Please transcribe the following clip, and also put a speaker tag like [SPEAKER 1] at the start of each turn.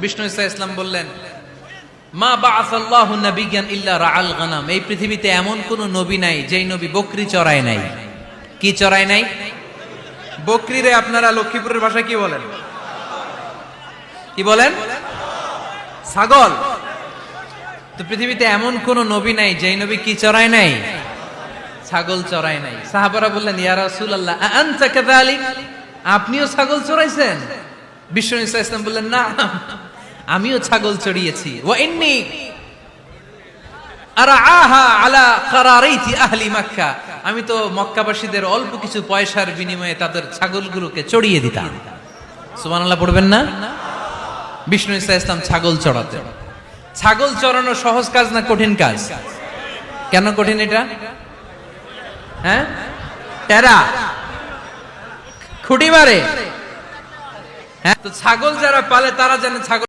[SPEAKER 1] বিষ্ণু ঈসা ইসলাম বললেন, মা বাআসাল্লাহু নাবিয়্যান ইল্লা রাআল গানাম। এই পৃথিবীতে এমন কোন নবী নাই যেই নবী বকরি চড়ায় নাই। কি চড়ায় নাই? বকরিরে আপনারা লক্ষ্মীপুরের ভাষায় কি বলেন? কি বলেন? ছাগল। তো পৃথিবীতে এমন কোন নবী নাই যেই নবী কি চড়ায় নাই? ছাগল চড়ায় নাই। সাহাবারা বললেন, ইয়া রাসূলুল্লাহ আনতা কাযালিক, আপনিও ছাগল চড়াইছেন? বিষ্ণু ঈসা ইসলাম বললেন, না, আমিও ছাগল চড়িয়েছি। ওয়া ইন্নী আরআহা আলা কারারাইতি আহলি মক্কা, আমি তো মক্কাবাসীদের অল্প কিছু পয়সার বিনিময়ে তাদের ছাগলগুলোকে চড়িয়ে দিতাম। সুবহানাল্লাহ পড়বেন না? বিষ্ণু ঈসা ইসলাম ছাগল চড়াতেন। ছাগল চড়ানো সহজ কাজ না কঠিন কাজ? কেন কঠিন এটা? হ্যাঁ, টেরা খুঁটি মারে। হ্যাঁ, তো ছাগল যারা পালে তারা জানে ছাগল